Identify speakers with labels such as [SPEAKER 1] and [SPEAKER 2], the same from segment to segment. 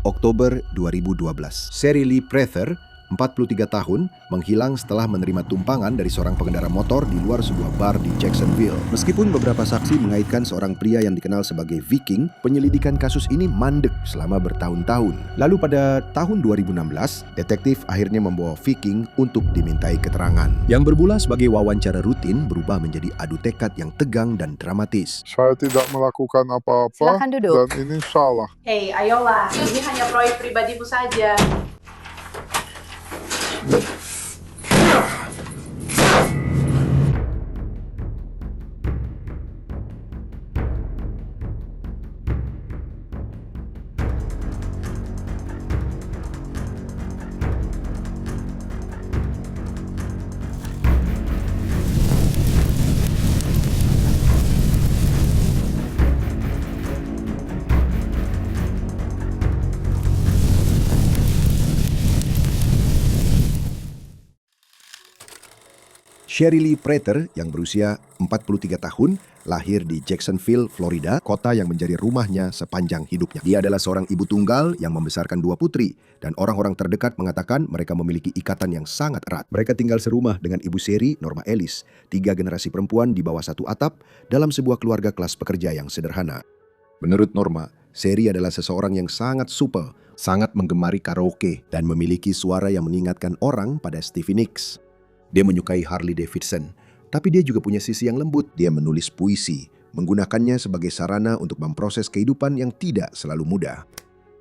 [SPEAKER 1] Oktober 2012. Shirley Prather, 43 tahun, menghilang setelah menerima tumpangan dari seorang pengendara motor di luar sebuah bar di Jacksonville. Meskipun beberapa saksi mengaitkan seorang pria yang dikenal sebagai Viking, penyelidikan kasus ini mandek selama bertahun-tahun. Lalu pada tahun 2016, detektif akhirnya membawa Viking untuk dimintai keterangan. Yang bermula sebagai wawancara rutin berubah menjadi adu tekad yang tegang dan dramatis.
[SPEAKER 2] Saya tidak melakukan apa-apa.
[SPEAKER 3] Silakan duduk.
[SPEAKER 2] Dan ini salah.
[SPEAKER 4] Hei, ayolah, ini hanya proyek pribadimu saja.
[SPEAKER 1] Shirley Prather yang berusia 43 tahun lahir di Jacksonville, Florida, kota yang menjadi rumahnya sepanjang hidupnya. Dia adalah seorang ibu tunggal yang membesarkan 2 putri dan orang-orang terdekat mengatakan mereka memiliki ikatan yang sangat erat. Mereka tinggal serumah dengan ibu Shirley, Norma Ellis, 3 generasi perempuan di bawah satu atap dalam sebuah keluarga kelas pekerja yang sederhana. Menurut Norma, Shirley adalah seseorang yang sangat supel, sangat menggemari karaoke, dan memiliki suara yang mengingatkan orang pada Stevie Nicks. Dia menyukai Harley Davidson, tapi dia juga punya sisi yang lembut. Dia menulis puisi, menggunakannya sebagai sarana untuk memproses kehidupan yang tidak selalu mudah.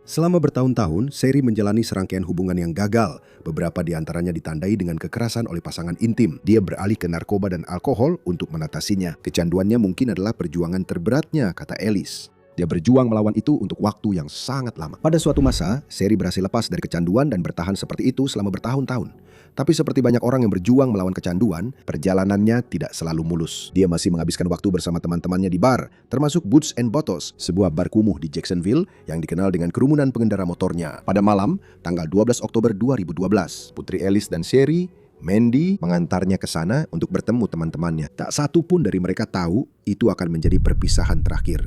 [SPEAKER 1] Selama bertahun-tahun, Shirley menjalani serangkaian hubungan yang gagal. Beberapa di antaranya ditandai dengan kekerasan oleh pasangan intim. Dia beralih ke narkoba dan alkohol untuk mengatasinya. Kecanduannya mungkin adalah perjuangan terberatnya, kata Ellis. Dia berjuang melawan itu untuk waktu yang sangat lama. Pada suatu masa, Shirley berhasil lepas dari kecanduan dan bertahan seperti itu selama bertahun-tahun. Tapi seperti banyak orang yang berjuang melawan kecanduan, perjalanannya tidak selalu mulus. Dia masih menghabiskan waktu bersama teman-temannya di bar, termasuk Boots and Bottles, sebuah bar kumuh di Jacksonville yang dikenal dengan kerumunan pengendara motornya. Pada malam, tanggal 12 Oktober 2012, Putri Ellis dan Shirley, Mandy, mengantarnya ke sana untuk bertemu teman-temannya. Tak satu pun dari mereka tahu itu akan menjadi perpisahan terakhir.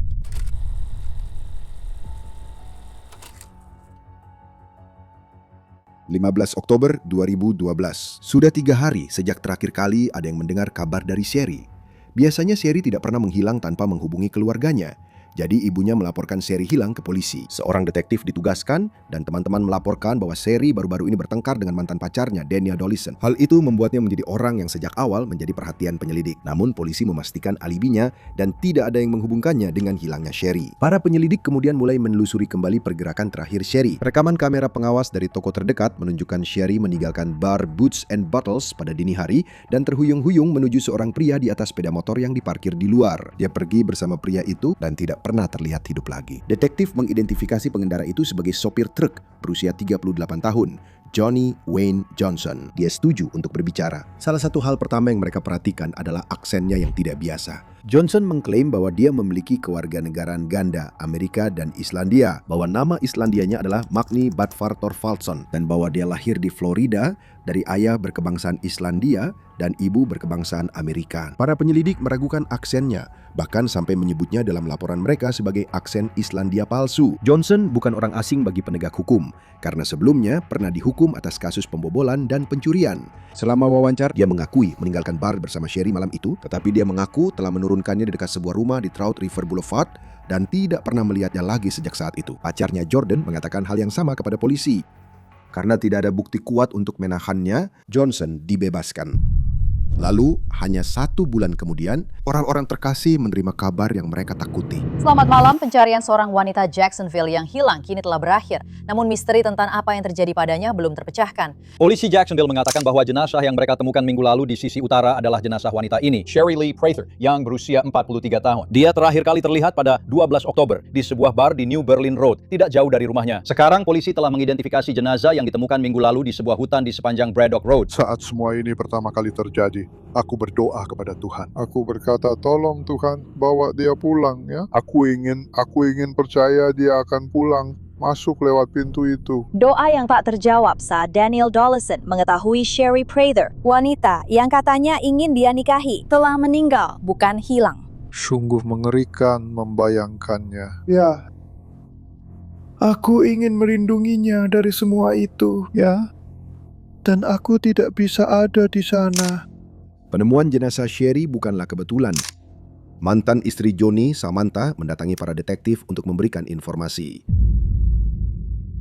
[SPEAKER 1] 15 Oktober 2012. Sudah 3 hari sejak terakhir kali ada yang mendengar kabar dari Shirley. Biasanya Shirley tidak pernah menghilang tanpa menghubungi keluarganya. Jadi ibunya melaporkan Shirley hilang ke polisi. Seorang detektif ditugaskan dan teman-teman melaporkan bahwa Shirley baru-baru ini bertengkar dengan mantan pacarnya, Daniel Dollison. Hal itu membuatnya menjadi orang yang sejak awal menjadi perhatian penyelidik. Namun polisi memastikan alibinya dan tidak ada yang menghubungkannya dengan hilangnya Shirley. Para penyelidik kemudian mulai menelusuri kembali pergerakan terakhir Shirley. Rekaman kamera pengawas dari toko terdekat menunjukkan Shirley meninggalkan bar Boots and Bottles pada dini hari dan terhuyung-huyung menuju seorang pria di atas sepeda motor yang diparkir di luar. Dia pergi bersama pria itu dan tidak pernah terlihat hidup lagi. Detektif mengidentifikasi pengendara itu sebagai sopir truk berusia 38 tahun, Johnny Wayne Johnson. Dia setuju untuk berbicara. Salah satu hal pertama yang mereka perhatikan adalah aksennya yang tidak biasa. Johnson mengklaim bahwa dia memiliki kewarganegaraan ganda Amerika dan Islandia, bahwa nama Islandianya adalah Magni Badvar Thorvaldsson, dan bahwa dia lahir di Florida dari ayah berkebangsaan Islandia dan ibu berkebangsaan Amerika. Para penyelidik meragukan aksennya, bahkan sampai menyebutnya dalam laporan mereka sebagai aksen Islandia palsu. Johnson bukan orang asing bagi penegak hukum, karena sebelumnya pernah dihukum atas kasus pembobolan dan pencurian. Selama wawancara, dia mengakui meninggalkan bar bersama Shirley malam itu, tetapi dia mengaku telah menurunkannya di dekat sebuah rumah di Trout River Boulevard dan tidak pernah melihatnya lagi sejak saat itu. Pacarnya Jordan mengatakan hal yang sama kepada polisi. Karena tidak ada bukti kuat untuk menahannya, Johnson dibebaskan. Lalu, hanya 1 bulan kemudian, orang-orang terkasih menerima kabar yang mereka takuti.
[SPEAKER 3] Selamat malam, pencarian seorang wanita Jacksonville yang hilang kini telah berakhir. Namun misteri tentang apa yang terjadi padanya belum terpecahkan.
[SPEAKER 5] Polisi Jacksonville mengatakan bahwa jenazah yang mereka temukan minggu lalu di sisi utara adalah jenazah wanita ini, Shirley Prather, yang berusia 43 tahun. Dia terakhir kali terlihat pada 12 Oktober di sebuah bar di New Berlin Road, tidak jauh dari rumahnya. Sekarang polisi telah mengidentifikasi jenazah yang ditemukan minggu lalu di sebuah hutan di sepanjang Braddock Road.
[SPEAKER 2] Saat semua ini pertama kali terjadi, aku berdoa kepada Tuhan. Aku berkata, tolong Tuhan, bawa dia pulang ya. Aku ingin percaya dia akan pulang. Masuk lewat pintu itu.
[SPEAKER 6] Doa yang tak terjawab saat Daniel Dollison mengetahui Shirley Prather, wanita yang katanya ingin dia nikahi, telah meninggal, bukan hilang.
[SPEAKER 2] Sungguh mengerikan membayangkannya.
[SPEAKER 7] Ya, Aku ingin melindunginya dari semua itu, ya. Dan aku tidak bisa ada di sana.
[SPEAKER 1] Penemuan jenazah Sherry bukanlah kebetulan. Mantan istri Johnny, Samantha, mendatangi para detektif untuk memberikan informasi.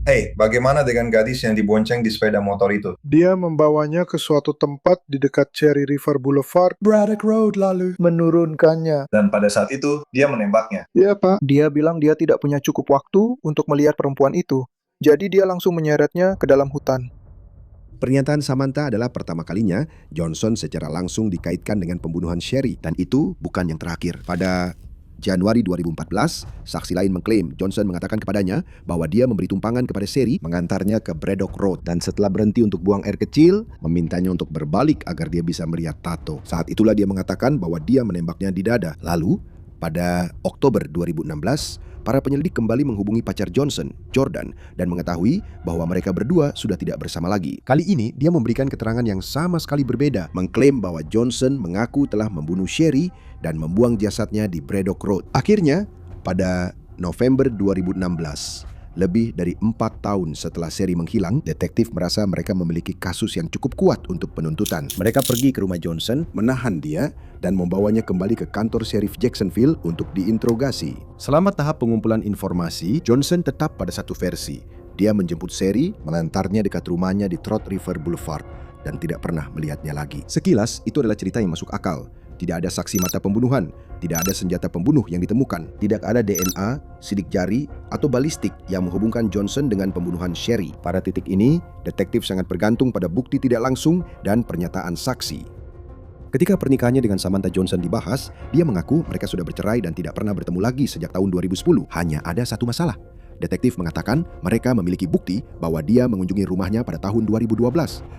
[SPEAKER 8] Hei, bagaimana dengan gadis yang dibonceng di sepeda motor itu?
[SPEAKER 7] Dia membawanya ke suatu tempat di dekat Cherry River Boulevard, Braddock Road, lalu menurunkannya.
[SPEAKER 8] Dan pada saat itu, dia menembaknya.
[SPEAKER 7] Ya, Pak. Dia bilang dia tidak punya cukup waktu untuk melihat perempuan itu. Jadi dia langsung menyeretnya ke dalam hutan.
[SPEAKER 1] Pernyataan Samantha adalah pertama kalinya Johnson secara langsung dikaitkan dengan pembunuhan Sherry, dan itu bukan yang terakhir. Pada Januari 2014, saksi lain mengklaim Johnson mengatakan kepadanya bahwa dia memberi tumpangan kepada Sherry, mengantarnya ke Braddock Road, dan setelah berhenti untuk buang air kecil, memintanya untuk berbalik agar dia bisa melihat tato. Saat itulah dia mengatakan bahwa dia menembaknya di dada. Lalu, pada Oktober 2016, para penyelidik kembali menghubungi pacar Johnson, Jordan, dan mengetahui bahwa mereka berdua sudah tidak bersama lagi. Kali ini, dia memberikan keterangan yang sama sekali berbeda, mengklaim bahwa Johnson mengaku telah membunuh Sherry dan membuang jasadnya di Braddock Road. Akhirnya, pada November 2016, lebih dari 4 tahun setelah Sherry menghilang, detektif merasa mereka memiliki kasus yang cukup kuat untuk penuntutan. Mereka pergi ke rumah Johnson, menahan dia, dan membawanya kembali ke kantor Sheriff Jacksonville untuk diinterogasi. Selama tahap pengumpulan informasi, Johnson tetap pada satu versi. Dia menjemput Sherry, mengantarnya dekat rumahnya di Trout River Boulevard, dan tidak pernah melihatnya lagi. Sekilas, itu adalah cerita yang masuk akal. Tidak ada saksi mata pembunuhan, tidak ada senjata pembunuh yang ditemukan, tidak ada DNA, sidik jari, atau balistik yang menghubungkan Johnson dengan pembunuhan Sherry. Pada titik ini, detektif sangat bergantung pada bukti tidak langsung dan pernyataan saksi. Ketika pernikahannya dengan Samantha Johnson dibahas, dia mengaku mereka sudah bercerai dan tidak pernah bertemu lagi sejak tahun 2010. Hanya ada satu masalah. Detektif mengatakan mereka memiliki bukti bahwa dia mengunjungi rumahnya pada tahun 2012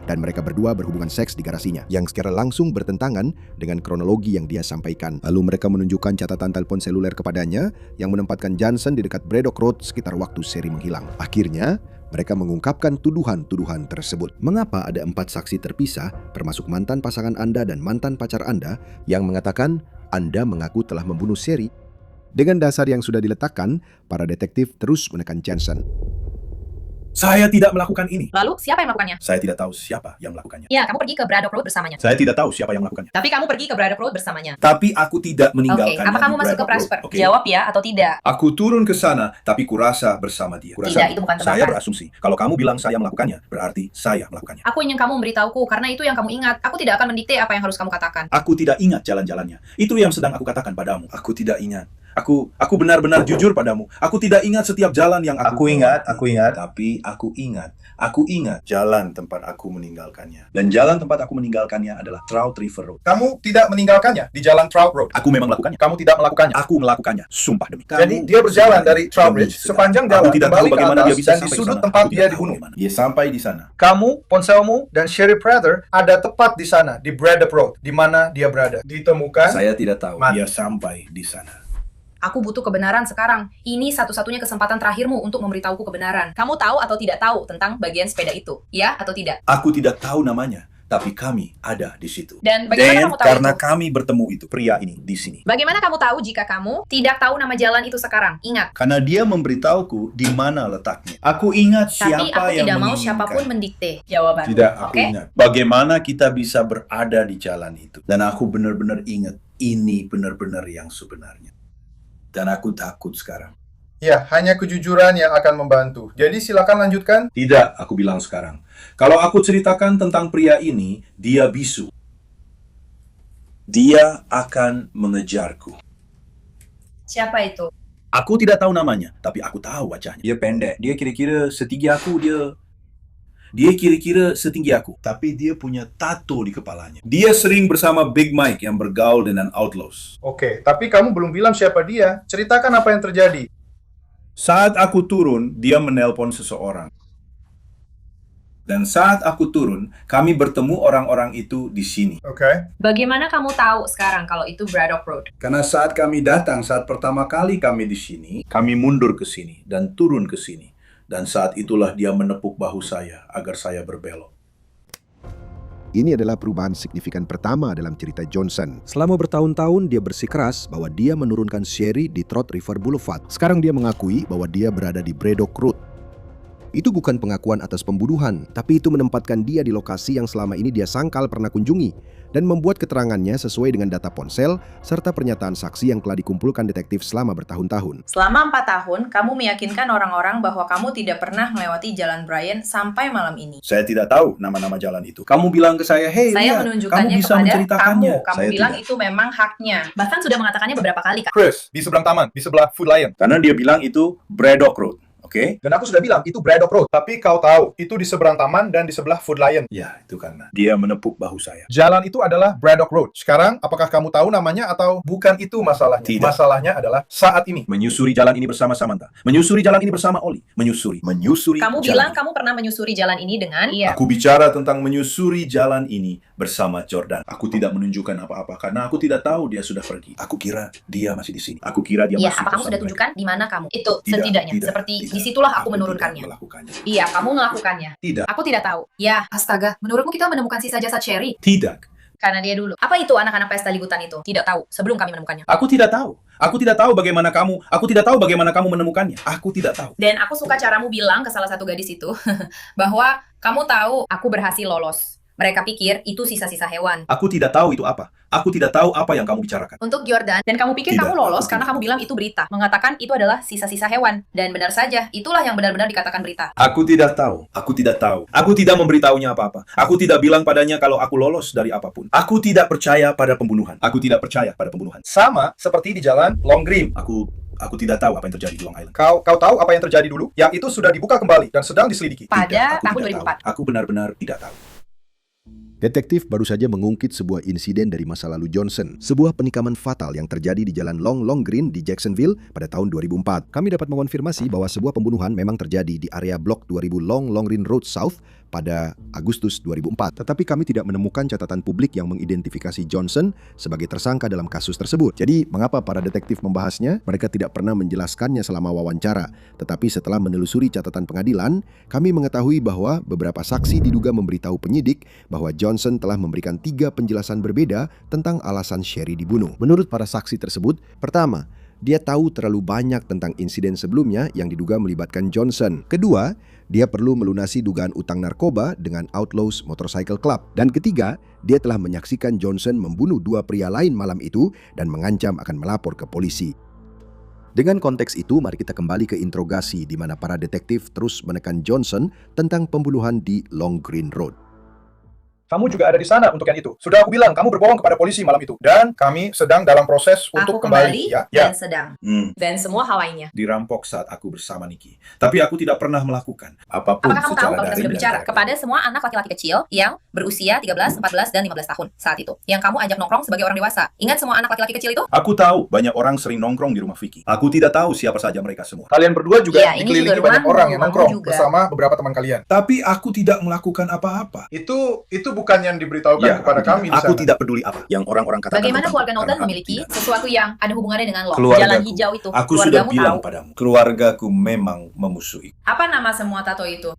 [SPEAKER 1] dan mereka berdua berhubungan seks di garasinya, yang secara langsung bertentangan dengan kronologi yang dia sampaikan. Lalu mereka menunjukkan catatan telepon seluler kepadanya yang menempatkan Johnson di dekat Braddock Road sekitar waktu Sherry menghilang. Akhirnya, mereka mengungkapkan tuduhan-tuduhan tersebut. Mengapa ada 4 saksi terpisah, termasuk mantan pasangan Anda dan mantan pacar Anda, yang mengatakan Anda mengaku telah membunuh Sherry? Dengan dasar yang sudah diletakkan, para detektif terus menekan Johnson.
[SPEAKER 9] Saya tidak melakukan ini.
[SPEAKER 4] Lalu, siapa yang melakukannya?
[SPEAKER 9] Saya tidak tahu siapa yang melakukannya.
[SPEAKER 4] Ya, kamu pergi ke Braddock Road bersamanya.
[SPEAKER 9] Saya tidak tahu siapa yang melakukannya.
[SPEAKER 4] Tapi kamu pergi ke Braddock Road bersamanya.
[SPEAKER 9] Tapi aku tidak meninggalkannya.
[SPEAKER 4] Oke, apa kamu masuk ke Prosper?
[SPEAKER 9] Oke.
[SPEAKER 4] Jawab ya atau tidak.
[SPEAKER 9] Aku turun ke sana, tapi kurasa bersama dia.
[SPEAKER 4] Tidak, itu bukan tebakan.
[SPEAKER 9] Saya berasumsi. Kalau kamu bilang saya melakukannya, berarti saya melakukannya.
[SPEAKER 4] Aku ingin kamu memberitahuku, karena itu yang kamu ingat. Aku tidak akan mendikte apa yang harus kamu katakan.
[SPEAKER 9] Aku tidak ingat jalan-jalannya. Itu yang sedang aku katakan padamu. Aku tidak ingat. Aku benar-benar jujur padamu. Aku tidak ingat setiap jalan yang
[SPEAKER 8] Aku ingat, tapi aku ingat jalan tempat aku meninggalkannya.
[SPEAKER 9] Dan jalan tempat aku meninggalkannya adalah Trout River Road.
[SPEAKER 8] Kamu tidak meninggalkannya di jalan Trout Road.
[SPEAKER 9] Aku memang melakukannya. Kamu tidak melakukannya. Aku melakukannya. Sumpah demi.
[SPEAKER 8] Jadi dia berjalan dari Trout Ridge sepanjang jalan
[SPEAKER 9] Aku tidak
[SPEAKER 8] kembali
[SPEAKER 9] tahu
[SPEAKER 8] ke
[SPEAKER 9] bagaimana
[SPEAKER 8] atas
[SPEAKER 9] dia bisa
[SPEAKER 8] dan
[SPEAKER 9] sampai
[SPEAKER 8] di
[SPEAKER 9] ke
[SPEAKER 8] sudut
[SPEAKER 9] sana.
[SPEAKER 8] tempat
[SPEAKER 9] Aku
[SPEAKER 8] dia
[SPEAKER 9] tidak tahu
[SPEAKER 8] dibunuh.
[SPEAKER 9] bagaimana. Dia sampai di sana.
[SPEAKER 7] Kamu, ponselmu, dan Sherry Prather ada tepat di sana, di Braddock Road, di mana dia berada. Ditemukan.
[SPEAKER 9] Saya tidak tahu.
[SPEAKER 7] Mati.
[SPEAKER 9] Dia sampai di sana.
[SPEAKER 4] Aku butuh kebenaran sekarang. Ini satu-satunya kesempatan terakhirmu untuk memberitahuku kebenaran. Kamu tahu atau tidak tahu tentang bagian sepeda itu? Ya atau tidak?
[SPEAKER 9] Aku tidak tahu namanya, tapi kami ada di situ.
[SPEAKER 4] Dan bagaimana kamu tahu
[SPEAKER 9] karena
[SPEAKER 4] itu?
[SPEAKER 9] kami bertemu itu, pria ini di sini.
[SPEAKER 4] Bagaimana kamu tahu jika kamu tidak tahu nama jalan itu sekarang? Ingat.
[SPEAKER 9] Karena dia memberitahuku di mana letaknya. Aku ingat
[SPEAKER 4] Tapi
[SPEAKER 9] siapa
[SPEAKER 4] aku
[SPEAKER 9] yang
[SPEAKER 4] tidak mau
[SPEAKER 9] menginginkan.
[SPEAKER 4] siapapun mendikte jawaban.
[SPEAKER 9] Tidak, aku
[SPEAKER 4] Oke?
[SPEAKER 9] ingat. Bagaimana kita bisa berada di jalan itu. Dan aku benar-benar ingat, ini benar-benar yang sebenarnya. Dan aku takut sekarang.
[SPEAKER 7] Ya, hanya kejujuran yang akan membantu. Jadi silakan lanjutkan.
[SPEAKER 9] Tidak, aku bilang sekarang. Kalau aku ceritakan tentang pria ini, dia bisu. Dia akan mengejarku.
[SPEAKER 4] Siapa itu?
[SPEAKER 9] Aku tidak tahu namanya, tapi aku tahu wajahnya. Dia pendek, dia kira-kira setinggi aku, dia kira-kira setinggi aku. Tapi dia punya tato di kepalanya. Dia sering bersama Big Mike yang bergaul dengan outlaws.
[SPEAKER 7] Oke, tapi kamu belum bilang siapa dia. Ceritakan apa yang terjadi.
[SPEAKER 9] Saat aku turun, dia menelpon seseorang. Dan saat aku turun, kami bertemu orang-orang itu di sini.
[SPEAKER 7] Oke.
[SPEAKER 4] Bagaimana kamu tahu sekarang kalau itu Braddock Road?
[SPEAKER 9] Karena saat kami datang, saat pertama kali kami di sini, kami mundur ke sini dan turun ke sini. Dan saat itulah dia menepuk bahu saya agar saya berbelok.
[SPEAKER 1] Ini adalah perubahan signifikan pertama dalam cerita Johnson. Selama bertahun-tahun dia bersikeras bahwa dia menurunkan Sherry di Trout River Boulevard. Sekarang dia mengakui bahwa dia berada di Braddock Road. Itu bukan pengakuan atas pembunuhan, tapi itu menempatkan dia di lokasi yang selama ini dia sangkal pernah kunjungi dan membuat keterangannya sesuai dengan data ponsel serta pernyataan saksi yang telah dikumpulkan detektif selama bertahun-tahun.
[SPEAKER 4] Selama 4 tahun, kamu meyakinkan orang-orang bahwa kamu tidak pernah melewati Jalan Bryan sampai malam ini.
[SPEAKER 9] Saya tidak tahu nama-nama jalan itu. Kamu bilang ke saya, hey,
[SPEAKER 4] Saya
[SPEAKER 9] lihat,
[SPEAKER 4] menunjukkannya
[SPEAKER 9] kamu bisa
[SPEAKER 4] kepada
[SPEAKER 9] menceritakannya.
[SPEAKER 4] kamu. Kamu
[SPEAKER 9] Saya
[SPEAKER 4] bilang
[SPEAKER 9] tidak.
[SPEAKER 4] itu memang haknya. Bahkan sudah mengatakannya beberapa kali, Kak.
[SPEAKER 10] Chris, di seberang taman, di sebelah Food Lion.
[SPEAKER 9] Karena dia bilang itu Braddock Road. Oke?
[SPEAKER 10] Dan aku sudah bilang, itu Braddock Road. Tapi kau tahu, itu di seberang taman dan di sebelah Food Lion.
[SPEAKER 9] Ya, itu karena dia menepuk bahu saya.
[SPEAKER 10] Jalan itu adalah Braddock Road. Sekarang, apakah kamu tahu namanya atau bukan itu masalahnya?
[SPEAKER 9] Tidak.
[SPEAKER 10] Masalahnya adalah saat ini.
[SPEAKER 9] Menyusuri jalan ini bersama Samantha. Menyusuri jalan ini bersama Oli. Menyusuri
[SPEAKER 4] Kamu
[SPEAKER 9] jalan
[SPEAKER 4] bilang
[SPEAKER 9] ini.
[SPEAKER 4] kamu pernah menyusuri jalan ini dengan iya.
[SPEAKER 9] Aku bicara tentang menyusuri jalan ini bersama Jordan. Aku tidak menunjukkan apa-apa karena aku tidak tahu dia sudah pergi. Aku kira dia masih di sini. Aku kira dia
[SPEAKER 4] Iya,
[SPEAKER 9] masih
[SPEAKER 4] apa kamu
[SPEAKER 9] bersama
[SPEAKER 4] sudah
[SPEAKER 9] mereka.
[SPEAKER 4] tunjukkan di mana kamu? Itu
[SPEAKER 9] Tidak,
[SPEAKER 4] setidaknya
[SPEAKER 9] tidak,
[SPEAKER 4] seperti
[SPEAKER 9] tidak.
[SPEAKER 4] disitulah aku
[SPEAKER 9] Aku
[SPEAKER 4] menurunkannya.
[SPEAKER 9] tidak melakukannya.
[SPEAKER 4] Iya, kamu melakukannya.
[SPEAKER 9] Tidak.
[SPEAKER 4] Aku tidak tahu. Ya, astaga. Menurutmu kita menemukan sisa jasad Sherry?
[SPEAKER 9] Tidak.
[SPEAKER 4] Karena dia dulu. Apa itu anak-anak pesta liputan itu? Tidak tahu. Sebelum kami menemukannya.
[SPEAKER 9] Aku tidak tahu. Aku tidak tahu bagaimana kamu. Aku tidak tahu bagaimana kamu menemukannya. Aku tidak tahu.
[SPEAKER 4] Dan aku suka caramu bilang ke salah satu gadis itu bahwa kamu tahu aku berhasil lolos. Mereka pikir itu sisa-sisa hewan.
[SPEAKER 9] Aku tidak tahu itu apa. Aku tidak tahu apa yang kamu bicarakan.
[SPEAKER 4] Untuk Jordan, dan kamu pikir
[SPEAKER 9] Tidak,
[SPEAKER 4] kamu lolos
[SPEAKER 9] aku
[SPEAKER 4] karena
[SPEAKER 9] tidak.
[SPEAKER 4] kamu bilang itu berita. Mengatakan itu adalah sisa-sisa hewan. Dan benar saja, itulah yang benar-benar dikatakan berita.
[SPEAKER 9] Aku tidak tahu. Aku tidak tahu. Aku tidak memberitahunya apa-apa. Aku tidak bilang padanya kalau aku lolos dari apapun. Aku tidak percaya pada pembunuhan. Aku tidak percaya pada pembunuhan.
[SPEAKER 10] Sama seperti di jalan Long Green.
[SPEAKER 9] Aku tidak tahu apa yang terjadi di Long Island.
[SPEAKER 10] Kau tahu apa yang terjadi dulu? Yang itu sudah dibuka kembali dan sedang diselidiki.
[SPEAKER 4] Pada
[SPEAKER 9] Tidak, aku
[SPEAKER 4] tahun
[SPEAKER 9] tidak
[SPEAKER 4] 2004.
[SPEAKER 9] tahu. Aku benar-benar tidak tahu.
[SPEAKER 1] Detektif baru saja mengungkit sebuah insiden dari masa lalu Johnson, sebuah penikaman fatal yang terjadi di Jalan Long Green di Jacksonville pada tahun 2004. Kami dapat mengonfirmasi bahwa sebuah pembunuhan memang terjadi di area blok 2000 Long Green Road South pada Agustus 2004. Tetapi kami tidak menemukan catatan publik yang mengidentifikasi Johnson sebagai tersangka dalam kasus tersebut. Jadi, mengapa para detektif membahasnya? Mereka tidak pernah menjelaskannya selama wawancara. Tetapi setelah menelusuri catatan pengadilan, kami mengetahui bahwa beberapa saksi diduga memberitahu penyidik bahwa Johnson telah memberikan 3 penjelasan berbeda tentang alasan Sherry dibunuh. Menurut para saksi tersebut, pertama, dia tahu terlalu banyak tentang insiden sebelumnya yang diduga melibatkan Johnson. Kedua, dia perlu melunasi dugaan utang narkoba dengan Outlaws Motorcycle Club. Dan ketiga, dia telah menyaksikan Johnson membunuh 2 pria lain malam itu dan mengancam akan melapor ke polisi. Dengan konteks itu, mari kita kembali ke interogasi di mana para detektif terus menekan Johnson tentang pembunuhan di Long Green Road.
[SPEAKER 10] Kamu juga ada di sana untuk yang itu. Sudah aku bilang, kamu berbohong kepada polisi malam itu. Dan kami sedang dalam proses untuk
[SPEAKER 4] Aku kembali
[SPEAKER 10] Ya.
[SPEAKER 4] dan sedang.
[SPEAKER 9] Hmm.
[SPEAKER 4] Dan semua hal lainnya.
[SPEAKER 9] Dirampok saat aku bersama Nikki. Tapi aku tidak pernah melakukan apapun
[SPEAKER 4] Apakah kamu tahu
[SPEAKER 9] secara
[SPEAKER 4] kalau kita
[SPEAKER 9] daring
[SPEAKER 4] sudah
[SPEAKER 9] di
[SPEAKER 4] bicara
[SPEAKER 9] antara
[SPEAKER 4] kepada semua anak laki-laki kecil yang berusia 13, 14, dan 15 tahun saat itu? Yang kamu ajak nongkrong sebagai orang dewasa. Ingat semua anak laki-laki kecil itu?
[SPEAKER 9] Aku tahu banyak orang sering nongkrong di rumah Vicky. Aku tidak tahu siapa saja mereka semua.
[SPEAKER 10] Kalian berdua juga
[SPEAKER 4] Ya, ini
[SPEAKER 10] dikelilingi
[SPEAKER 4] juga
[SPEAKER 10] banyak
[SPEAKER 4] rumahmu,
[SPEAKER 10] orang yang
[SPEAKER 4] rumahmu
[SPEAKER 10] nongkrong
[SPEAKER 4] juga.
[SPEAKER 10] bersama beberapa teman kalian.
[SPEAKER 9] Tapi aku tidak melakukan apa-apa.
[SPEAKER 10] Itu bukan yang diberitahukan kepada kami di
[SPEAKER 9] Aku
[SPEAKER 10] sana.
[SPEAKER 9] tidak peduli apa yang orang-orang katakan.
[SPEAKER 4] Bagaimana
[SPEAKER 9] tentangku,
[SPEAKER 4] keluarga Norton
[SPEAKER 9] karena aku
[SPEAKER 4] memiliki
[SPEAKER 9] tidak.
[SPEAKER 4] sesuatu yang ada hubungannya dengan lo?
[SPEAKER 9] Keluargaku.
[SPEAKER 4] Jalan hijau itu.
[SPEAKER 9] Aku sudah
[SPEAKER 4] Keluargamu
[SPEAKER 9] bilang
[SPEAKER 4] tahu.
[SPEAKER 9] padamu, keluargaku memang memusuhi.
[SPEAKER 4] Apa nama semua tato itu?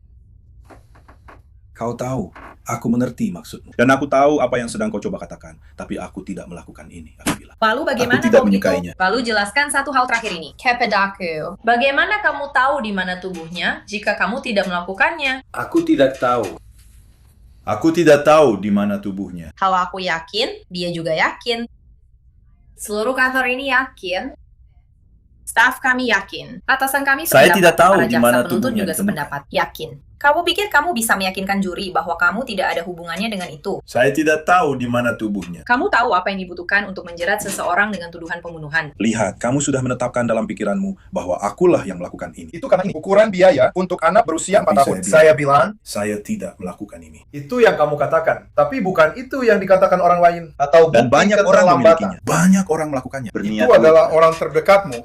[SPEAKER 9] Kau tahu, aku mengerti maksudmu. Dan aku tahu apa yang sedang kau coba katakan. Tapi aku tidak melakukan ini, aku bilang.
[SPEAKER 4] Lalu bagaimana
[SPEAKER 9] Aku tidak
[SPEAKER 4] kalau begitu?
[SPEAKER 9] menyukainya.
[SPEAKER 4] Lalu jelaskan satu hal terakhir ini. Kepedaku. Bagaimana kamu tahu di mana tubuhnya jika kamu tidak melakukannya?
[SPEAKER 9] Aku tidak tahu. Aku tidak tahu di mana tubuhnya.
[SPEAKER 4] Kalau aku yakin, dia juga yakin. Seluruh kantor ini yakin. Staf kami yakin. Atasan kami
[SPEAKER 9] Saya
[SPEAKER 4] sependapat.
[SPEAKER 9] tidak tahu
[SPEAKER 4] Para
[SPEAKER 9] di
[SPEAKER 4] jaksa
[SPEAKER 9] mana
[SPEAKER 4] penuntut
[SPEAKER 9] tubuhnya
[SPEAKER 4] juga
[SPEAKER 9] ditemukan.
[SPEAKER 4] sependapat. Yakin. Kamu pikir kamu bisa meyakinkan juri bahwa kamu tidak ada hubungannya dengan itu?
[SPEAKER 9] Saya tidak tahu di mana tubuhnya.
[SPEAKER 4] Kamu tahu apa yang dibutuhkan untuk menjerat seseorang dengan tuduhan pembunuhan.
[SPEAKER 9] Lihat, kamu sudah menetapkan dalam pikiranmu bahwa akulah yang melakukan ini.
[SPEAKER 10] Itu karena ini ukuran biaya untuk anak berusia 4
[SPEAKER 9] Tapi
[SPEAKER 10] tahun.
[SPEAKER 9] saya
[SPEAKER 10] Saya bilang,
[SPEAKER 9] Saya tidak melakukan ini.
[SPEAKER 10] itu yang kamu katakan. Tapi bukan itu yang dikatakan orang lain. Atau
[SPEAKER 9] Dan
[SPEAKER 10] bukti
[SPEAKER 9] banyak orang
[SPEAKER 10] keterlambatan.
[SPEAKER 9] memilikinya. Banyak orang melakukannya.
[SPEAKER 10] Itu adalah orang terdekatmu.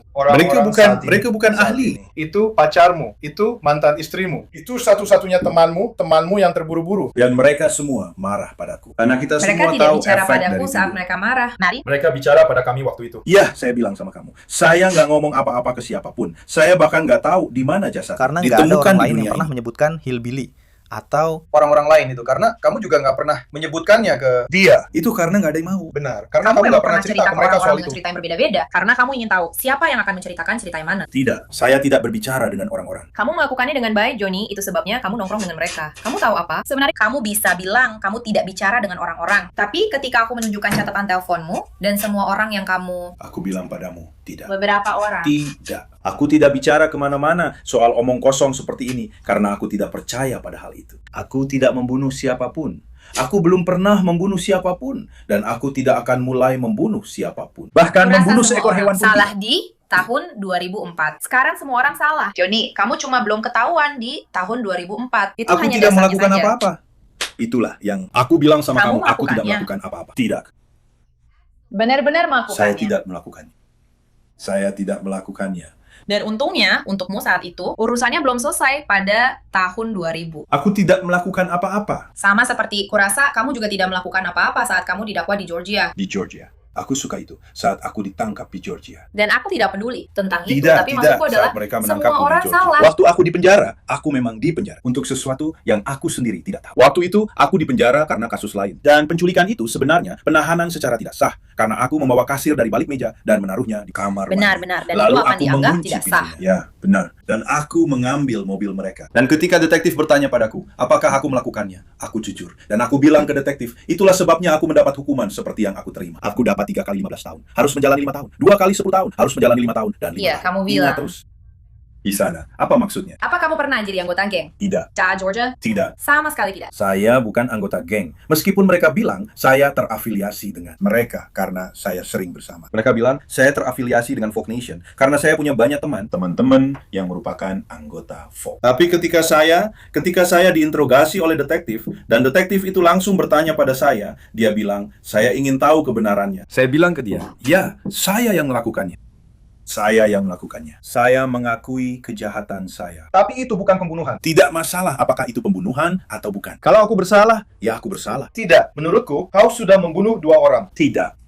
[SPEAKER 9] Mereka bukan ahli.
[SPEAKER 10] Itu pacarmu. Itu mantan istrimu. Itu satu-satunya temanmu yang terburu-buru.
[SPEAKER 9] Dan mereka semua marah padaku. Karena kita
[SPEAKER 4] Mereka
[SPEAKER 9] semua
[SPEAKER 4] tidak
[SPEAKER 9] tahu
[SPEAKER 4] bicara
[SPEAKER 9] efek
[SPEAKER 4] padaku
[SPEAKER 9] dari
[SPEAKER 4] saat
[SPEAKER 9] video.
[SPEAKER 4] mereka marah. Mari.
[SPEAKER 10] Mereka bicara pada kami waktu itu.
[SPEAKER 9] Iya, saya bilang sama kamu. Saya nggak ngomong apa-apa ke siapapun. Saya bahkan nggak tahu di mana jasad.
[SPEAKER 11] Karena nggak ada
[SPEAKER 9] ditemukan
[SPEAKER 11] orang
[SPEAKER 9] di
[SPEAKER 11] lain
[SPEAKER 9] dunia
[SPEAKER 11] yang pernah
[SPEAKER 9] ini.
[SPEAKER 11] menyebutkan hillbilly
[SPEAKER 10] atau orang-orang lain itu? Karena kamu juga nggak pernah menyebutkannya ke dia.
[SPEAKER 9] Itu karena nggak ada yang mau.
[SPEAKER 10] Benar, karena kamu
[SPEAKER 4] memang
[SPEAKER 10] nggak pernah cerita ke mereka
[SPEAKER 4] orang-orang
[SPEAKER 10] soal
[SPEAKER 4] dengan
[SPEAKER 10] itu.
[SPEAKER 4] cerita yang berbeda-beda. Karena kamu ingin tahu siapa yang akan menceritakan cerita yang mana.
[SPEAKER 9] Tidak, saya tidak berbicara dengan orang-orang.
[SPEAKER 4] Kamu melakukannya dengan baik, Johnny. Itu sebabnya kamu nongkrong dengan mereka. Kamu tahu apa? Sebenarnya kamu bisa bilang kamu tidak bicara dengan orang-orang. Tapi ketika aku menunjukkan catatan teleponmu dan semua orang yang kamu...
[SPEAKER 9] Aku bilang padamu, tidak.
[SPEAKER 4] Beberapa orang.
[SPEAKER 9] Tidak. Aku tidak bicara kemana-mana soal omong kosong seperti ini karena aku tidak percaya pada hal itu. Aku tidak membunuh siapapun. Aku belum pernah membunuh siapapun dan aku tidak akan mulai membunuh siapapun. Bahkan membunuh seekor hewan pun
[SPEAKER 4] salah
[SPEAKER 9] tidak.
[SPEAKER 4] di tahun 2004. Sekarang semua orang salah. Johnny, kamu cuma belum ketahuan di tahun 2004. Itu
[SPEAKER 9] Aku
[SPEAKER 4] hanya
[SPEAKER 9] tidak
[SPEAKER 4] dasarnya
[SPEAKER 9] melakukan
[SPEAKER 4] saja.
[SPEAKER 9] apa-apa. Itulah yang aku bilang sama
[SPEAKER 4] Kamu
[SPEAKER 9] kamu. Aku tidak
[SPEAKER 4] melakukannya.
[SPEAKER 9] melakukan apa-apa. Tidak.
[SPEAKER 4] Benar-benar melakukannya.
[SPEAKER 9] Saya tidak melakukannya. Saya tidak melakukannya.
[SPEAKER 4] Dan untungnya, untukmu saat itu, urusannya belum selesai pada tahun 2000.
[SPEAKER 9] Aku tidak melakukan apa-apa
[SPEAKER 4] Sama seperti kurasa kamu juga tidak melakukan apa-apa saat kamu didakwa di Georgia.
[SPEAKER 9] di Georgia. Aku suka itu saat aku ditangkap di Georgia.
[SPEAKER 4] Dan aku tidak peduli tentang itu,
[SPEAKER 9] Tidak,
[SPEAKER 4] tapi
[SPEAKER 9] tidak.
[SPEAKER 4] maksudku adalah
[SPEAKER 9] Saat mereka menangkapku
[SPEAKER 4] semua
[SPEAKER 9] di
[SPEAKER 4] orang
[SPEAKER 9] Georgia.
[SPEAKER 4] salah.
[SPEAKER 9] Waktu aku di penjara, aku memang di penjara untuk sesuatu yang aku sendiri tidak tahu. Waktu itu, aku di penjara karena kasus lain. Dan penculikan itu sebenarnya penahanan secara tidak sah karena aku membawa kasir dari balik meja dan menaruhnya di kamar mandi.
[SPEAKER 4] Benar-benar, dan
[SPEAKER 9] Lalu
[SPEAKER 4] itu akan
[SPEAKER 9] aku
[SPEAKER 4] dianggap
[SPEAKER 9] mengunci
[SPEAKER 4] tidak sah.
[SPEAKER 9] pintunya. Ya, benar. Dan aku mengambil mobil mereka. Dan ketika detektif bertanya padaku, apakah aku melakukannya? Aku jujur. Dan aku bilang ke detektif, itulah sebabnya aku mendapat hukuman seperti yang aku terima. Aku dapat 3 kali 15 tahun. Harus menjalani 5 tahun. 2 kali 10 tahun. Harus menjalani 5 tahun. Dan 5
[SPEAKER 4] Iya,
[SPEAKER 9] tahun.
[SPEAKER 4] kamu
[SPEAKER 9] Ingat
[SPEAKER 4] bilang.
[SPEAKER 9] terus. Di sana. Apa maksudnya?
[SPEAKER 4] Apa kamu pernah jadi anggota geng?
[SPEAKER 9] Tidak.
[SPEAKER 4] Georgia?
[SPEAKER 9] Tidak.
[SPEAKER 4] Sama sekali tidak.
[SPEAKER 9] Saya bukan anggota geng. Meskipun mereka bilang saya terafiliasi dengan mereka karena saya sering bersama. Mereka bilang saya terafiliasi dengan Folk Nation karena saya punya banyak teman-teman yang merupakan anggota Folk. Tapi ketika saya diinterogasi oleh detektif dan detektif itu langsung bertanya pada saya, dia bilang, "Saya ingin tahu kebenarannya." Saya bilang ke dia, "Ya, saya yang melakukannya." Saya yang melakukannya. Saya mengakui kejahatan saya.
[SPEAKER 10] Tapi itu bukan pembunuhan.
[SPEAKER 9] Tidak masalah apakah itu pembunuhan atau bukan. Kalau aku bersalah, ya aku bersalah.
[SPEAKER 10] Tidak, menurutku, kau sudah membunuh 2 orang.
[SPEAKER 9] Tidak.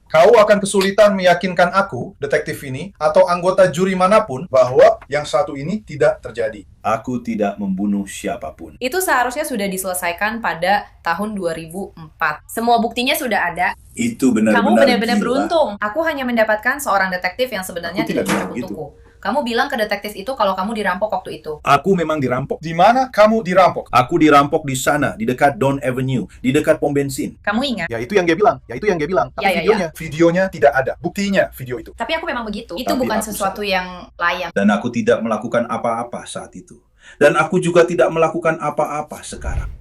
[SPEAKER 10] Kau akan kesulitan meyakinkan aku, detektif ini, atau anggota juri manapun, bahwa yang satu ini tidak terjadi.
[SPEAKER 9] Aku tidak membunuh siapapun.
[SPEAKER 4] Itu seharusnya sudah diselesaikan pada tahun 2004. Semua buktinya sudah ada.
[SPEAKER 9] Itu benar-benar
[SPEAKER 4] Kamu benar-benar
[SPEAKER 9] gila.
[SPEAKER 4] beruntung. Aku hanya mendapatkan seorang detektif yang sebenarnya
[SPEAKER 9] Aku tidak
[SPEAKER 4] tidak
[SPEAKER 9] bilang
[SPEAKER 4] cocok untukku. Kamu bilang ke detektif itu kalau kamu dirampok waktu itu.
[SPEAKER 9] Aku memang dirampok.
[SPEAKER 10] Di mana kamu dirampok?
[SPEAKER 9] Aku dirampok di sana, di dekat Don Avenue, di dekat pom bensin.
[SPEAKER 4] Kamu ingat?
[SPEAKER 10] Ya itu yang dia bilang. Tapi
[SPEAKER 4] Ya.
[SPEAKER 10] videonya tidak ada. Buktinya video itu.
[SPEAKER 4] Tapi aku memang begitu. Itu
[SPEAKER 9] Tapi
[SPEAKER 4] bukan
[SPEAKER 9] aku
[SPEAKER 4] sesuatu yang layak.
[SPEAKER 9] Dan aku tidak melakukan apa-apa saat itu. Dan aku juga tidak melakukan apa-apa sekarang.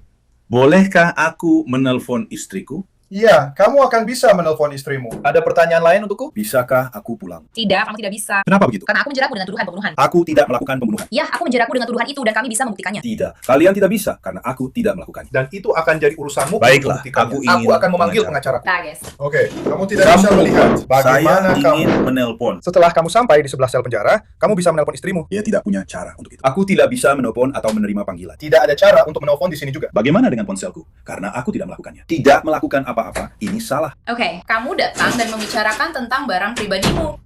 [SPEAKER 9] Bolehkah aku menelpon istriku?
[SPEAKER 10] Iya, kamu akan bisa menelpon istrimu. Ada pertanyaan lain untukku?
[SPEAKER 9] Bisakah aku pulang?
[SPEAKER 4] Tidak, kamu tidak bisa.
[SPEAKER 9] Kenapa begitu?
[SPEAKER 4] Karena aku menjeratmu dengan tuduhan pembunuhan.
[SPEAKER 9] Aku tidak melakukan pembunuhan.
[SPEAKER 4] Ya, aku menjeratmu dengan tuduhan itu dan kami bisa membuktikannya.
[SPEAKER 9] Tidak. Kalian tidak bisa karena aku tidak melakukannya.
[SPEAKER 10] Dan itu akan jadi urusanmu.
[SPEAKER 9] Baiklah,
[SPEAKER 10] untuk membuktikannya.
[SPEAKER 9] aku ingin
[SPEAKER 10] akan memanggil
[SPEAKER 9] pengacara.
[SPEAKER 10] pengacaraku.
[SPEAKER 4] Nah, guys.
[SPEAKER 10] Oke, kamu tidak bisa melihat bagaimana
[SPEAKER 9] Saya
[SPEAKER 10] kamu...
[SPEAKER 9] ingin menelpon.
[SPEAKER 10] Setelah kamu sampai di sebelah sel penjara, kamu bisa menelpon istrimu.
[SPEAKER 9] Dia tidak punya cara untuk itu. Aku tidak bisa menelpon atau menerima panggilan.
[SPEAKER 10] Tidak ada cara untuk menelpon di sini juga.
[SPEAKER 9] Bagaimana dengan ponselku? Karena aku tidak melakukannya. Tidak melakukan apa-apa, ini salah.
[SPEAKER 4] Oke, kamu datang dan membicarakan tentang barang pribadimu.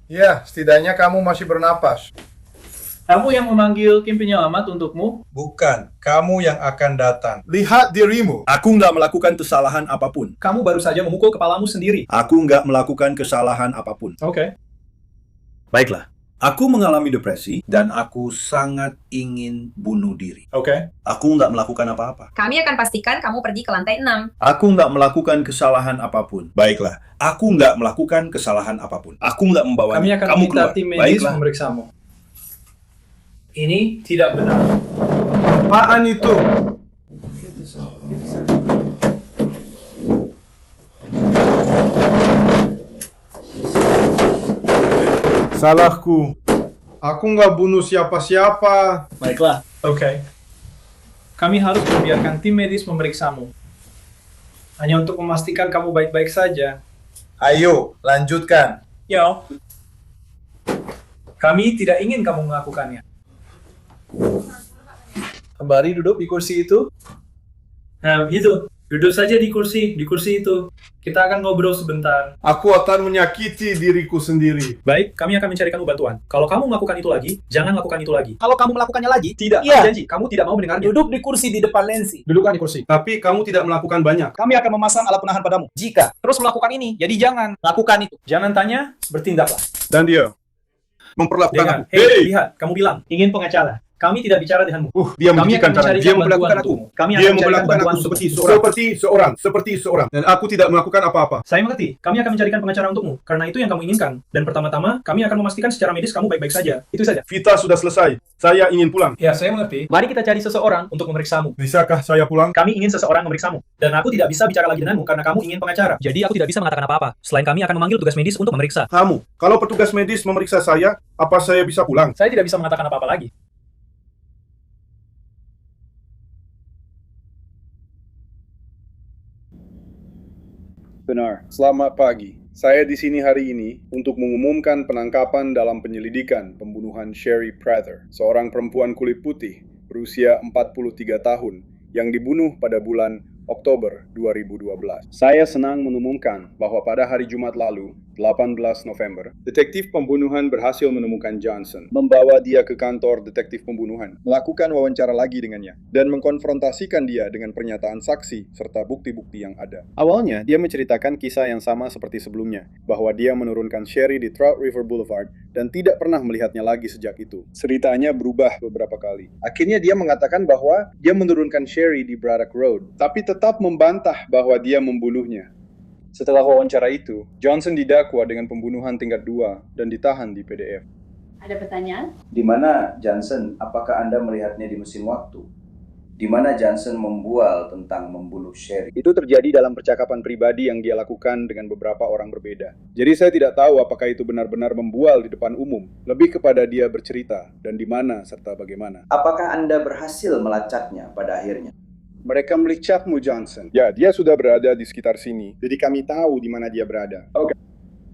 [SPEAKER 10] Ya, setidaknya kamu masih bernapas.
[SPEAKER 11] Kamu yang memanggil Kim Penyelamat untukmu?
[SPEAKER 10] Bukan, kamu yang akan datang. Lihat dirimu.
[SPEAKER 9] Aku nggak melakukan kesalahan apapun.
[SPEAKER 11] Kamu baru saja memukul kepalamu sendiri.
[SPEAKER 9] Aku nggak melakukan kesalahan apapun.
[SPEAKER 11] Oke.
[SPEAKER 9] Baiklah. Aku mengalami depresi dan aku sangat ingin bunuh diri.
[SPEAKER 11] Oke.
[SPEAKER 9] Aku nggak melakukan apa-apa.
[SPEAKER 4] Kami akan pastikan kamu pergi ke lantai 6.
[SPEAKER 9] Aku nggak melakukan kesalahan apapun. Baiklah. Aku nggak melakukan kesalahan apapun. Aku nggak membawanya.
[SPEAKER 11] Kami akan
[SPEAKER 9] Kamu
[SPEAKER 11] meminta
[SPEAKER 9] keluar.
[SPEAKER 11] tim medis
[SPEAKER 9] Baiklah.
[SPEAKER 11] memeriksamu. Ini tidak benar.
[SPEAKER 10] Apaan itu? Salahku. Aku nggak bunuh siapa-siapa.
[SPEAKER 11] Baiklah. Oke. Kami harus membiarkan tim medis memeriksamu. Hanya untuk memastikan kamu baik-baik saja.
[SPEAKER 10] Ayo, lanjutkan.
[SPEAKER 11] Yo. Kami tidak ingin kamu melakukannya. Kembali duduk di kursi itu. Nah, begitu. Duduk saja di kursi itu. Kita akan ngobrol sebentar.
[SPEAKER 12] Aku akan menyakiti diriku sendiri.
[SPEAKER 11] Baik, kami akan mencarikan bantuan. Kalau kamu melakukan itu lagi, jangan lakukan itu lagi.
[SPEAKER 13] Kalau kamu melakukannya lagi,
[SPEAKER 11] Tidak,
[SPEAKER 13] Iya.
[SPEAKER 11] aku janji, kamu tidak mau mendengarnya.
[SPEAKER 13] duduk di kursi di depan Nancy.
[SPEAKER 11] Dudukkan di kursi.
[SPEAKER 12] Tapi kamu tidak melakukan banyak.
[SPEAKER 13] Kami akan memasang alat penahan padamu. Jika terus melakukan ini, jadi jangan lakukan itu.
[SPEAKER 11] Jangan tanya, bertindaklah.
[SPEAKER 12] Dan dia memperlakukan
[SPEAKER 11] Dengar,
[SPEAKER 12] aku.
[SPEAKER 11] hei, lihat, kamu bilang, ingin pengacara. Kami tidak bicara denganmu.
[SPEAKER 12] Dia
[SPEAKER 11] Kami
[SPEAKER 12] menjijikan
[SPEAKER 11] akan
[SPEAKER 12] caranya.
[SPEAKER 11] mencarikan
[SPEAKER 12] Dia memperlakukan
[SPEAKER 11] bantuan
[SPEAKER 12] aku.
[SPEAKER 11] untukmu. Kami
[SPEAKER 12] Dia
[SPEAKER 11] akan mencarikan
[SPEAKER 12] memperlakukan
[SPEAKER 11] bantuan
[SPEAKER 12] aku seperti
[SPEAKER 11] untukmu.
[SPEAKER 12] seperti seorang. Dan aku tidak melakukan apa-apa.
[SPEAKER 11] Saya mengerti. Kami akan mencarikan pengacara untukmu. Karena itu yang kamu inginkan. Dan pertama-tama, kami akan memastikan secara medis kamu baik-baik saja. Itu saja.
[SPEAKER 12] Vita sudah selesai. Saya ingin pulang.
[SPEAKER 11] Ya, saya mengerti. Mari kita cari seseorang untuk memeriksamu.
[SPEAKER 12] Bisakah saya pulang?
[SPEAKER 11] Kami ingin seseorang memeriksamu. Dan aku tidak bisa bicara lagi denganmu karena kamu ingin pengacara. Jadi aku tidak bisa mengatakan apa-apa. Selain kami akan memanggil tugas medis untuk memeriksa.
[SPEAKER 12] Kamu, kalau petugas medis memeriksa saya, apa saya bisa pulang?
[SPEAKER 11] Saya tidak bisa mengatakan apa-apa lagi.
[SPEAKER 14] Benar. Selamat pagi. Saya di sini hari ini untuk mengumumkan penangkapan dalam penyelidikan pembunuhan Sherry Prather, seorang perempuan kulit putih berusia 43 tahun yang dibunuh pada bulan Oktober 2012. Saya senang mengumumkan bahwa pada hari Jumat lalu, 18 November, detektif pembunuhan berhasil menemukan Johnson, membawa dia ke kantor detektif pembunuhan, melakukan wawancara lagi dengannya, dan mengkonfrontasikan dia dengan pernyataan saksi serta bukti-bukti yang ada. Awalnya, dia menceritakan kisah yang sama seperti sebelumnya, bahwa dia menurunkan Sherry di Trout River Boulevard dan tidak pernah melihatnya lagi sejak itu. Ceritanya berubah beberapa kali. Akhirnya dia mengatakan bahwa dia menurunkan Sherry di Braddock Road, tapi tetap membantah bahwa dia membunuhnya. Setelah wawancara itu, Johnson didakwa dengan pembunuhan tingkat 2 dan ditahan di PDF.
[SPEAKER 15] Ada pertanyaan?
[SPEAKER 8] Di mana Johnson? Apakah Anda melihatnya di mesin waktu? Di mana Johnson membual tentang membunuh Sherry?
[SPEAKER 14] Itu terjadi dalam percakapan pribadi yang dia lakukan dengan beberapa orang berbeda. Jadi saya tidak tahu apakah itu benar-benar membual di depan umum. Lebih kepada dia bercerita dan di mana serta bagaimana.
[SPEAKER 8] Apakah Anda berhasil melacaknya pada akhirnya?
[SPEAKER 14] Mereka melicakmu, Johnson. Ya, dia sudah berada di sekitar sini. Jadi kami tahu di mana dia berada.
[SPEAKER 12] Oke.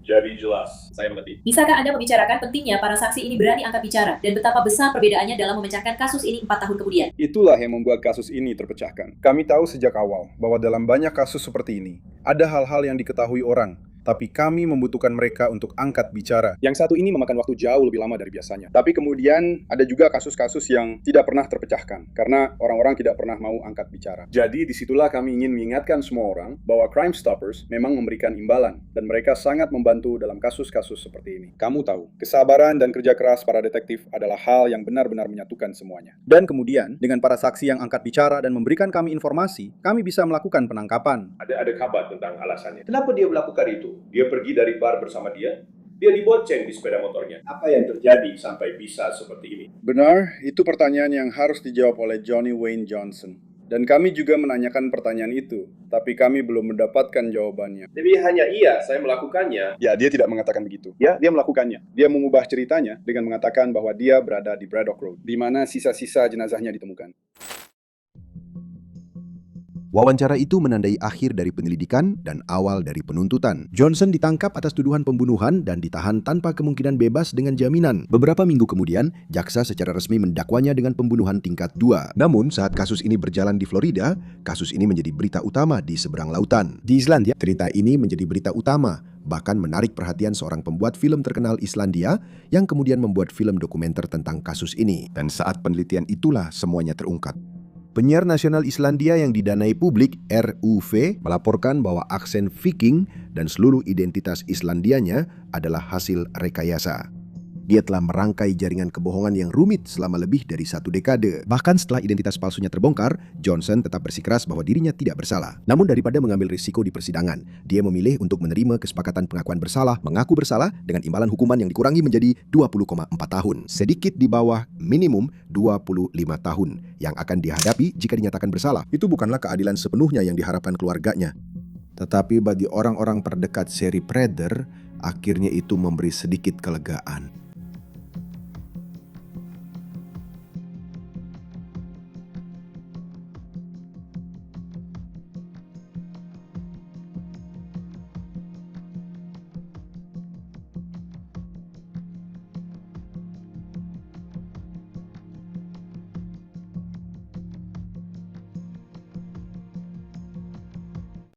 [SPEAKER 12] Jadi jelas, saya mengerti.
[SPEAKER 15] Bisakah Anda membicarakan pentingnya para saksi ini berani angkat bicara dan betapa besar perbedaannya dalam memecahkan kasus ini 4 tahun kemudian?
[SPEAKER 14] Itulah yang membuat kasus ini terpecahkan. Kami tahu sejak awal bahwa dalam banyak kasus seperti ini, ada hal-hal yang diketahui orang, tapi kami membutuhkan mereka untuk angkat bicara. Yang satu ini memakan waktu jauh lebih lama dari biasanya. Tapi kemudian ada juga kasus-kasus yang tidak pernah terpecahkan, karena orang-orang tidak pernah mau angkat bicara. Jadi disitulah kami ingin mengingatkan semua orang bahwa Crime Stoppers memang memberikan imbalan, dan mereka sangat membantu dalam kasus-kasus seperti ini. Kamu tahu, kesabaran dan kerja keras para detektif adalah hal yang benar-benar menyatukan semuanya. Dan kemudian, dengan para saksi yang angkat bicara dan memberikan kami informasi, kami bisa melakukan penangkapan.
[SPEAKER 12] Ada kabar tentang alasannya.
[SPEAKER 9] Kenapa dia melakukan itu? Dia pergi dari bar bersama dia. Dia dibonceng di sepeda motornya.
[SPEAKER 12] Apa yang terjadi sampai bisa seperti ini?
[SPEAKER 14] Benar, itu pertanyaan yang harus dijawab oleh Johnny Wayne Johnson. Dan kami juga menanyakan pertanyaan itu, tapi kami belum mendapatkan jawabannya.
[SPEAKER 12] Jadi hanya saya melakukannya.
[SPEAKER 14] Ya, dia tidak mengatakan begitu. Ya, dia melakukannya. Dia mengubah ceritanya dengan mengatakan bahwa dia berada di Braddock Road, di mana sisa-sisa jenazahnya ditemukan.
[SPEAKER 1] Wawancara itu menandai akhir dari penyelidikan dan awal dari penuntutan. Johnson ditangkap atas tuduhan pembunuhan dan ditahan tanpa kemungkinan bebas dengan jaminan. Beberapa minggu kemudian, jaksa secara resmi mendakwanya dengan pembunuhan tingkat 2. Namun, saat kasus ini berjalan di Florida, kasus ini menjadi berita utama di seberang lautan. Di Islandia, cerita ini menjadi berita utama, bahkan menarik perhatian seorang pembuat film terkenal Islandia yang kemudian membuat film dokumenter tentang kasus ini. Dan saat penelitian itulah semuanya terungkap. Penyiar nasional Islandia yang didanai publik, RUV, melaporkan bahwa aksen Viking dan seluruh identitas Islandianya adalah hasil rekayasa. Dia telah merangkai jaringan kebohongan yang rumit selama lebih dari 1 dekade. Bahkan setelah identitas palsunya terbongkar, Johnson tetap bersikeras bahwa dirinya tidak bersalah. Namun daripada mengambil risiko di persidangan, dia memilih untuk menerima kesepakatan pengakuan bersalah, mengaku bersalah dengan imbalan hukuman yang dikurangi menjadi 20,4 tahun. Sedikit di bawah minimum 25 tahun yang akan dihadapi jika dinyatakan bersalah. Itu bukanlah keadilan sepenuhnya yang diharapkan keluarganya. Tetapi bagi orang-orang terdekat Sherry Prather, akhirnya itu memberi sedikit kelegaan.